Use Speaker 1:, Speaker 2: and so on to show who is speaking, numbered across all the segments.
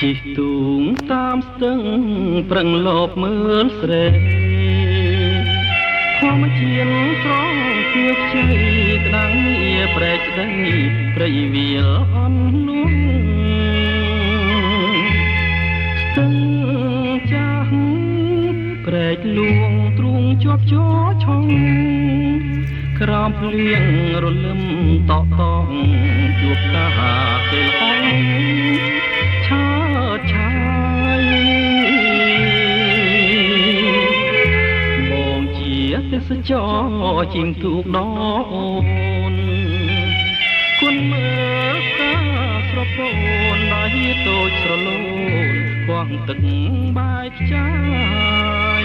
Speaker 1: ជិះទូងតាមស្ទឹងប្រឹងលបមើលស្រែធម្មជាតិត្រង់គៀវខ្ចីក្តាំងងារប្រែកស្ដីព្រៃវាលអន់នោះស្ទឹងចាស់ប្រែកលួងទ្រូងជាប់ជាឆុងក្រោមភ្លៀងរលឹមតក់តងជួបកាគេលអងឆើតឆាយបងជាទេសចរជាងទូកដអូនគុណមើលកាស្រពោនដៃតូចស្រលូនគង់ទឹកបាយខ្ចាយ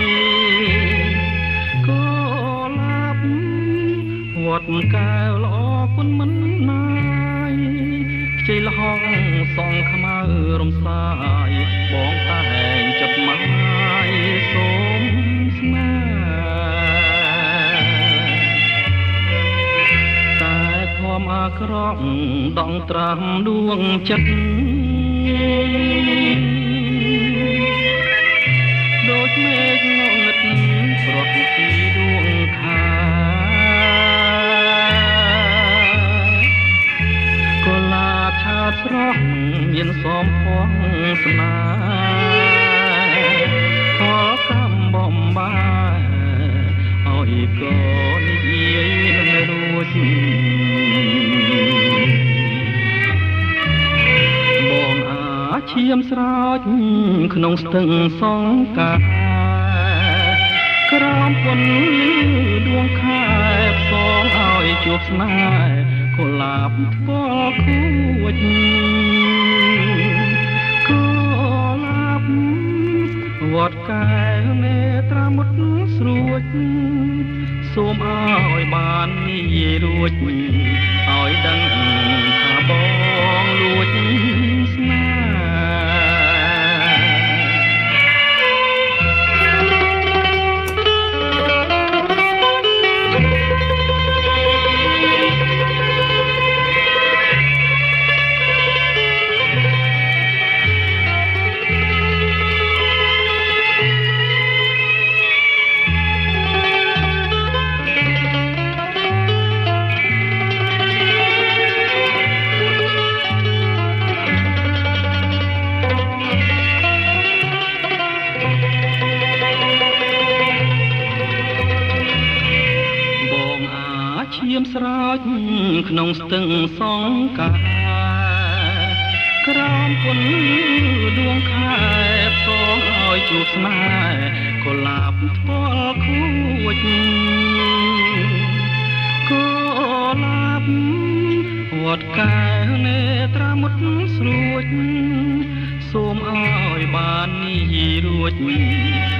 Speaker 1: ក៏ឡាប់វត្តកែវល្អគុណមិនណាយខ្ចីលហងសងខ្មៅរំសាយបងតែងចត់ម៉ាយសូមស្នេហ៍តែភ័មអាក្រក់ដងត្រាំដួងចិត្តដូចមេឃងងឹតប្រត់ពីដួងខាកុលាបឆាតស្រស់មានសមផងស្នាខលកំបំបាយឲ្យកូននិយាយមិនរួចបងអាឈាមស្រោចក្នុងស្ទឹងសង្កាក្រោមពន្លឺដួងខែផ្សងឲ្យជួបស្នេហ៍កុលាបថ្ពាល់ខួចកុលាបវត្តកែវមេត្រាមុតស្រួចសូមឲ្យបាននិយាយរួចឲ្យដឹងថាបងលួចស្នេហ៍ឈាមស្រោចក្នុងស្ទឹងសង្កាក្រោមពន្លឺដួងខែផ្សងឲ្យជួបស្នេហ៍កុលាបថ្ពាល់ខួចកុលាបវត្តកែវនេត្រាមុតស្រួចសូមឲ្យបាននិយាយរួច